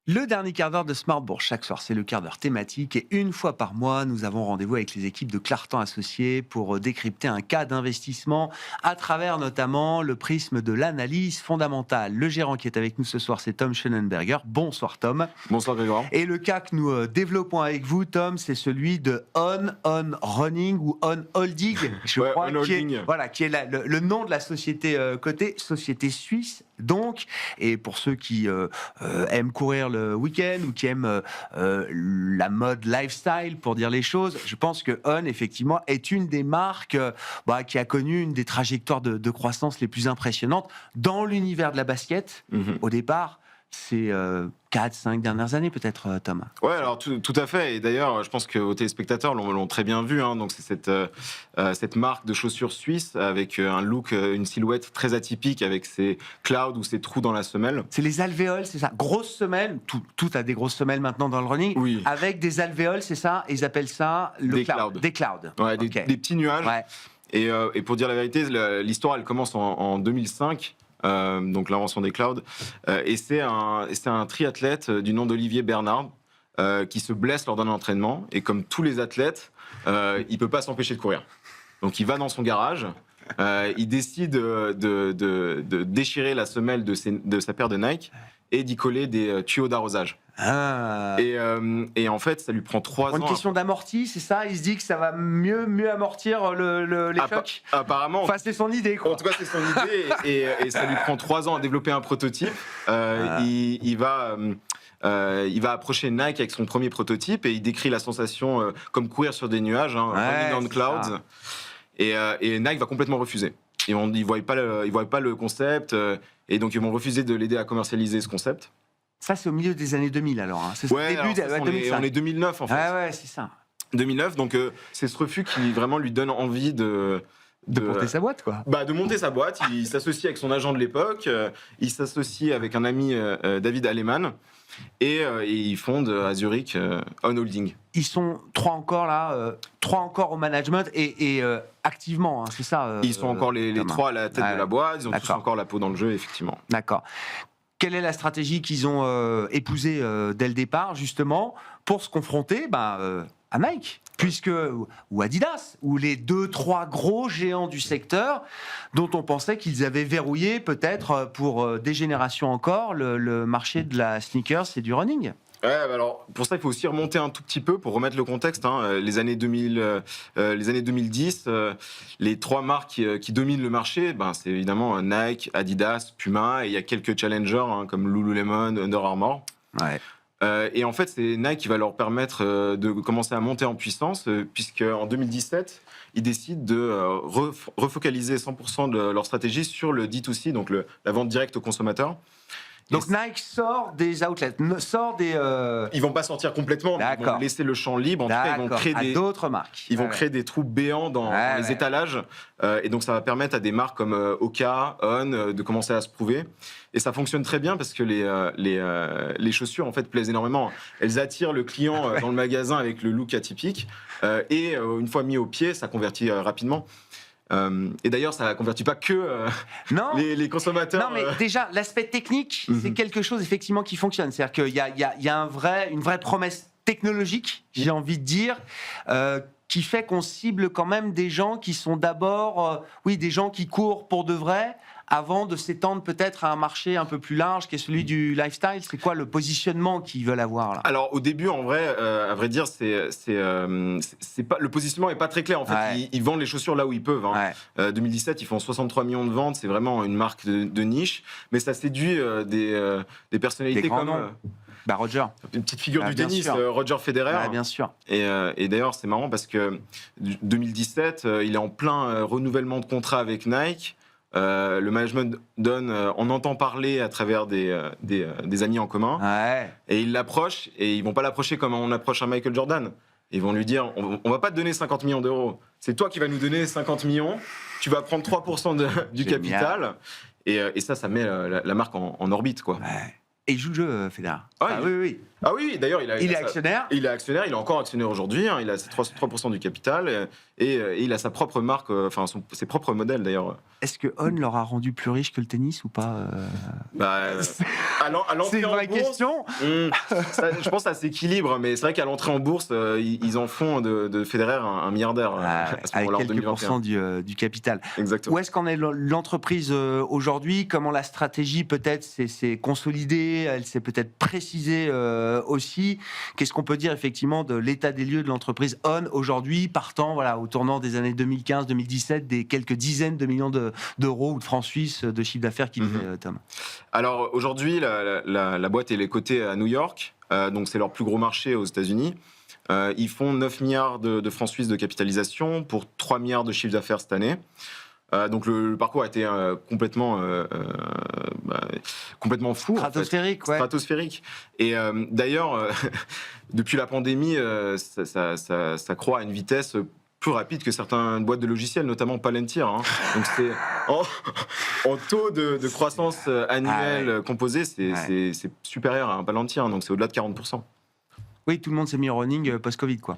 Le dernier quart d'heure de Smart Bourse, chaque soir, c'est le quart d'heure thématique et une fois par mois, nous avons rendez-vous avec les équipes de Clartan Associés pour décrypter un cas d'investissement à travers notamment le prisme de l'analyse fondamentale. Le gérant qui est avec nous ce soir, c'est Tom Schoenenberger. Bonsoir Tom. Bonsoir Grégoire. Et le cas que nous développons avec vous, Tom, c'est celui de On Running ou On Holding, je crois, qui est le nom de la société cotée, société suisse. Donc, et pour ceux qui aiment courir le week-end ou qui aiment la mode lifestyle, pour dire les choses, je pense que On, effectivement, est une des marques qui a connu une des trajectoires de croissance les plus impressionnantes dans l'univers de la basket, au départ. C'est 4-5 dernières années peut-être, Thomas. Ouais, alors tout à fait. Et d'ailleurs, je pense que vos téléspectateurs l'ont très bien vu. Donc c'est cette marque de chaussures suisse avec un look, une silhouette très atypique avec ses clouds ou ses trous dans la semelle. C'est les alvéoles, c'est ça. Grosse semelle. Tout a des grosses semelles maintenant dans le running. Oui. Avec des alvéoles, c'est ça. Et ils appellent ça des clouds. Des clouds. Ouais, Okay. des petits nuages. Ouais. Et pour dire la vérité, l'histoire elle commence en 2005. Donc l'invention des clouds, et c'est un triathlète du nom d'Olivier Bernard qui se blesse lors d'un entraînement, et comme tous les athlètes, il peut pas s'empêcher de courir. Donc il va dans son garage, il décide de déchirer la semelle de sa paire de Nike et d'y coller des tuyaux d'arrosage. Ah. Et en fait, ça lui prend 3 ans. Pour une question d'amorti, c'est ça? Il se dit que ça va mieux amortir les chocs? Apparemment. Enfin, c'est son idée, quoi. En tout cas, c'est son idée, et ça lui prend 3 ans à développer un prototype. Il va approcher Nike avec son premier prototype, et il décrit la sensation comme courir sur des nuages, running on clouds. Et Nike va complètement refuser. Ils ne voient pas le concept, et donc ils vont refuser de l'aider à commercialiser ce concept. Ça, c'est au milieu des années 2000, alors. Hein. C'est ouais, début alors, 2005. On est 2009, en fait. Ah ouais, c'est ça. 2009, donc c'est ce refus qui vraiment lui donne envie de monter sa boîte, quoi. De monter sa boîte. Il s'associe avec son agent de l'époque, il s'associe avec un ami, David Aleman, et ils fondent à Zurich On Holding. Ils sont 3 encore là, 3 encore au management et activement, hein, c'est ça. Ils sont encore les 3 à la tête de la boîte, ils ont tous encore la peau dans le jeu, effectivement. D'accord. Quelle est la stratégie qu'ils ont épousée dès le départ, justement, pour se confronter à Nike, ou Adidas, ou les 2-3 gros géants du secteur dont on pensait qu'ils avaient verrouillé peut-être pour des générations encore le marché de la sneakers et du running? Ouais, alors pour ça il faut aussi remonter un tout petit peu pour remettre le contexte. Les années 2000, les années 2010, les 3 marques qui dominent le marché, c'est évidemment Nike, Adidas, Puma, et il y a quelques challengers comme Lululemon, Under Armour. Ouais. Et en fait, c'est Nike qui va leur permettre de commencer à monter en puissance, puisque en 2017, ils décident de refocaliser 100% de leur stratégie sur le D2C, donc la vente directe aux consommateurs. Donc Nike sort des outlets, sort des... Ils vont pas sortir complètement, ils vont laisser le champ libre. En tout cas, ils vont créer d'autres marques. Ils vont créer des trous béants dans les étalages, et donc ça va permettre à des marques comme Oka, On de commencer à se prouver. Et ça fonctionne très bien parce que les chaussures en fait plaisent énormément. Elles attirent le client dans le magasin avec le look atypique, et une fois mis au pied, ça convertit rapidement. Et d'ailleurs, ça ne convertit pas que les consommateurs. Non, mais déjà, l'aspect technique, c'est quelque chose effectivement qui fonctionne. C'est-à-dire qu'il y a une vraie promesse technologique, j'ai envie de dire, qui fait qu'on cible quand même des gens qui sont d'abord, des gens qui courent pour de vrai, avant de s'étendre peut-être à un marché un peu plus large qui est celui du lifestyle. C'est quoi le positionnement qu'ils veulent avoir là? Alors au début, en vrai, à vrai dire, c'est pas, le positionnement est pas très clair. En fait, ils vendent les chaussures là où ils peuvent. 2017, ils font 63 millions de ventes. C'est vraiment une marque de niche, mais ça séduit des personnalités des grands comme noms. Roger. Une petite figure du tennis, Roger Federer. Bien sûr. Et d'ailleurs, c'est marrant parce que 2017, il est en plein renouvellement de contrat avec Nike. Le management donne, on entend parler à travers des amis en commun, et ils l'approchent, et ils vont pas l'approcher comme on approche un Michael Jordan. Ils vont lui dire, on va pas te donner 50 millions d'euros, c'est toi qui vas nous donner 50 millions, tu vas prendre 3% du capital, et ça met la marque en orbite, quoi. Et il joue le jeu, Federer. Oui. Ah oui, d'ailleurs, il est actionnaire. Il est actionnaire, il est encore actionnaire aujourd'hui. Il a 3% du capital et il a sa propre marque, ses propres modèles d'ailleurs. Est-ce que On leur a rendu plus riche que le tennis ou pas C'est une vraie question. Je pense que ça s'équilibre, mais c'est vrai qu'à l'entrée en bourse, ils en font de Federer un milliardaire. À ce avec quelques pourcents du capital. Exactement. Où est-ce qu'en est l'entreprise aujourd'hui? Comment la stratégie peut-être s'est consolidée? Elle s'est peut-être précisée aussi. Qu'est-ce qu'on peut dire effectivement de l'état des lieux de l'entreprise On aujourd'hui, partant au tournant des années 2015-2017, des quelques dizaines de millions d'euros ou de francs suisses de chiffre d'affaires qu'il fait, Tom? Alors aujourd'hui, la boîte elle est cotée à New York, donc c'est leur plus gros marché aux États-Unis. Ils font 9 milliards de francs suisses de capitalisation pour 3 milliards de chiffre d'affaires cette année. Donc le parcours a été complètement fou. Stratosphérique, ouais. Stratosphérique. Et d'ailleurs, depuis la pandémie, ça croît à une vitesse plus rapide que certaines boîtes de logiciels, notamment Palantir. Donc c'est en taux de croissance annuelle composée, c'est supérieur à un Palantir, donc c'est au-delà de 40%. Oui, tout le monde s'est mis au running post-Covid, quoi.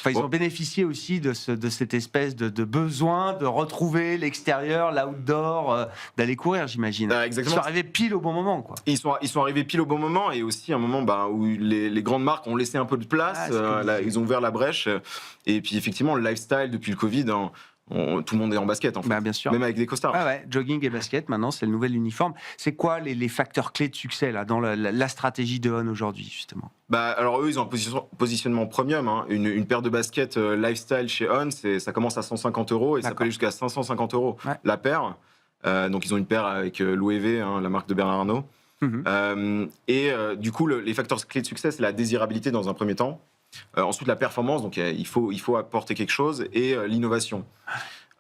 Ils ont bénéficié aussi de cette espèce de besoin de retrouver l'extérieur, l'outdoor, d'aller courir, j'imagine. Exactement. Ils sont arrivés pile au bon moment, quoi. Ils sont arrivés pile au bon moment et aussi un moment où les grandes marques ont laissé un peu de place. Ils ont ouvert la brèche. Et puis effectivement, le lifestyle depuis le Covid. Tout le monde est en basket, en fait. Bien sûr. Même avec des costards. Jogging et basket, maintenant, c'est le nouvel uniforme. C'est quoi les facteurs clés de succès là, dans la stratégie de On aujourd'hui, justement? Alors eux, ils ont un positionnement premium. Une paire de baskets lifestyle chez On, ça commence à 150 € et ça peut aller jusqu'à 550 € la paire. Donc ils ont une paire avec l'OEV, la marque de Bernard Arnault. Du coup, les facteurs clés de succès, c'est la désirabilité dans un premier temps. Ensuite, la performance, donc il faut apporter quelque chose, et l'innovation.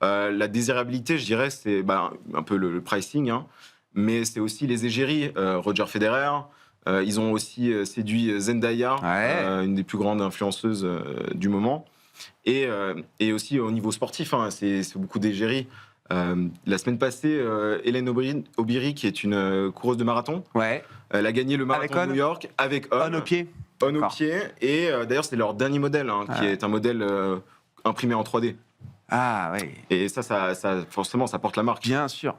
La désirabilité, je dirais, c'est un peu le pricing, mais c'est aussi les égéries. Roger Federer, ils ont aussi séduit Zendaya, une des plus grandes influenceuses du moment, et aussi au niveau sportif, c'est beaucoup d'égéries. La semaine passée, Hélène Aubry, qui est une coureuse de marathon, elle a gagné le marathon de New York avec On au pied. On au pied, et d'ailleurs c'est leur dernier modèle, qui est un modèle imprimé en 3D. Et ça forcément ça porte la marque. Bien sûr.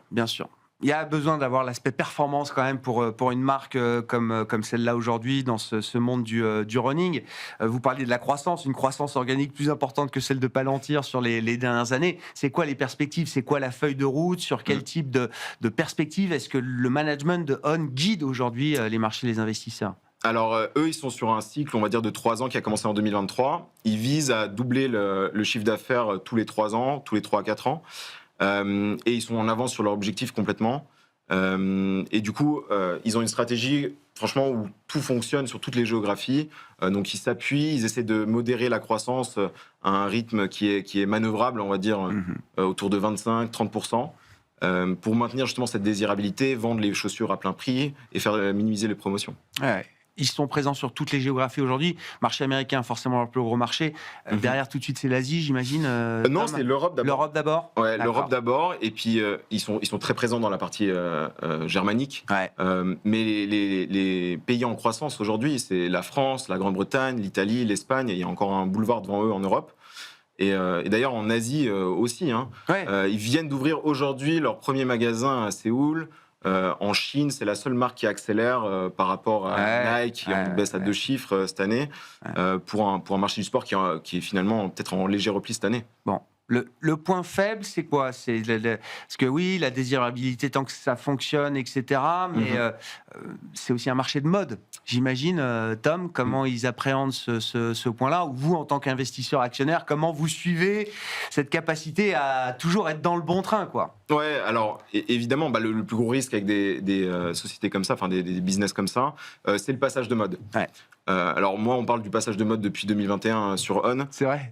Il y a besoin d'avoir l'aspect performance quand même pour une marque comme celle-là aujourd'hui dans ce monde du running. Vous parliez de la croissance, une croissance organique plus importante que celle de Palantir sur les dernières années. C'est quoi les perspectives? C'est quoi la feuille de route? Sur quel type de perspective est-ce que le management de On guide aujourd'hui les marchés, les investisseurs? Alors, eux, ils sont sur un cycle, on va dire, de 3 ans qui a commencé en 2023. Ils visent à doubler le chiffre d'affaires tous les 3 ans, tous les 3 à 4 ans. Et ils sont en avance sur leur objectif complètement. Et du coup, ils ont une stratégie, franchement, où tout fonctionne sur toutes les géographies. Donc, ils s'appuient, ils essaient de modérer la croissance à un rythme qui est manœuvrable, on va dire, autour de 25-30%. Pour maintenir justement cette désirabilité, vendre les chaussures à plein prix et faire minimiser les promotions. Ils sont présents sur toutes les géographies aujourd'hui. Marché américain, forcément leur plus gros marché. Derrière, tout de suite, c'est l'Asie, j'imagine. Non, c'est l'Europe d'abord. L'Europe d'abord. Ouais, l'Europe d'abord. Et puis, ils sont très présents dans la partie germanique. Mais les pays en croissance aujourd'hui, c'est la France, la Grande-Bretagne, l'Italie, l'Espagne. Et il y a encore un boulevard devant eux en Europe. Et d'ailleurs, en Asie aussi. Ils viennent d'ouvrir aujourd'hui leur premier magasin à Séoul. En Chine, c'est la seule marque qui accélère par rapport à Nike, qui a une baisse à 2 chiffres cette année, pour un marché du sport qui est finalement peut-être en léger repli cette année. Bon. Le point faible, c'est quoi? Parce que oui, la désirabilité, tant que ça fonctionne, etc. Mais c'est aussi un marché de mode. J'imagine, Tom, comment ils appréhendent ce point-là, ou vous, en tant qu'investisseur actionnaire, comment vous suivez cette capacité à toujours être dans le bon train, quoi? Ouais, alors évidemment, le plus gros risque avec des sociétés comme ça, enfin des business comme ça, c'est le passage de mode. Alors moi, on parle du passage de mode depuis 2021 sur On. C'est vrai.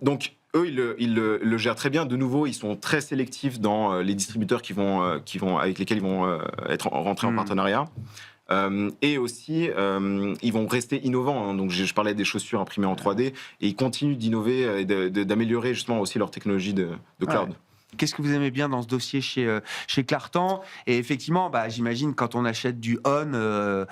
Donc eux, ils le gèrent très bien. De nouveau, ils sont très sélectifs dans les distributeurs avec lesquels ils vont être rentrés en partenariat. Et aussi, ils vont rester innovants. Donc, je parlais des chaussures imprimées en 3D, et ils continuent d'innover et d'améliorer justement aussi leur technologie de cloud. Qu'est-ce que vous aimez bien dans ce dossier chez Clartan? Et effectivement, j'imagine quand on achète du On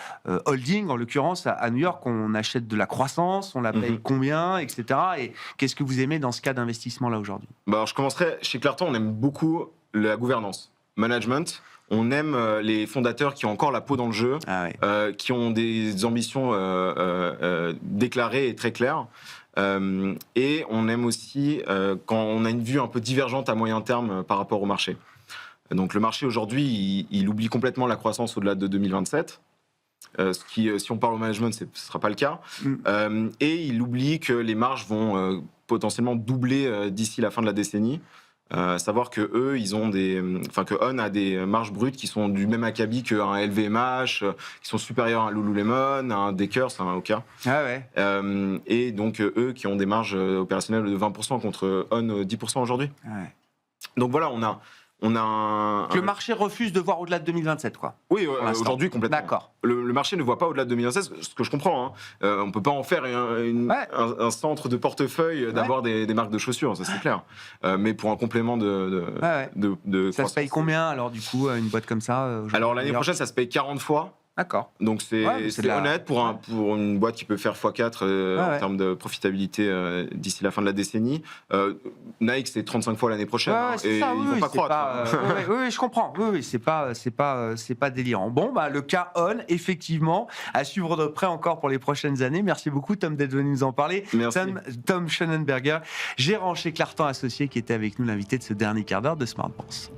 Holding, en l'occurrence à New York, on achète de la croissance, on la paye combien, etc. Et qu'est-ce que vous aimez dans ce cas d'investissement-là aujourd'hui? Alors, je commencerai chez Clartan, on aime beaucoup la gouvernance, management. On aime les fondateurs qui ont encore la peau dans le jeu, qui ont des ambitions déclarées et très claires. Et on aime aussi quand on a une vue un peu divergente à moyen terme par rapport au marché. Donc le marché aujourd'hui, il oublie complètement la croissance au-delà de 2027. Ce qui, si on parle au management, ce ne sera pas le cas. Et il oublie que les marges vont potentiellement doubler d'ici la fin de la décennie. Savoir que eux, que On a des marges brutes qui sont du même acabit qu'un LVMH, qui sont supérieures à un Lululemon, à un Deckers, à un Oka. Et donc eux qui ont des marges opérationnelles de 20% contre On 10% aujourd'hui. Donc voilà, on a Le marché refuse de voir au-delà de 2027, quoi. Oui, aujourd'hui, complètement. D'accord. Le marché ne voit pas au-delà de 2027, ce que je comprends. Hein. On ne peut pas en faire un centre de portefeuille d'avoir des marques de chaussures, ça c'est clair. Mais pour un complément de ça se paye combien, alors, du coup, une boîte comme ça Alors, l'année prochaine, ça se paye 40 fois. D'accord. Donc c'est honnête pour une boîte qui peut faire x4 en termes de profitabilité d'ici la fin de la décennie. Nike, c'est 35 fois l'année prochaine et ils vont pas croître. Oui, je comprends. Oui, c'est pas délirant. Bon, le cas On, effectivement, à suivre de près encore pour les prochaines années. Merci beaucoup, Tom, d'être venu nous en parler. Merci. Tom Schonenberger, gérant chez Clartan Associés, qui était avec nous, l'invité de ce dernier quart d'heure de Smart Bourse.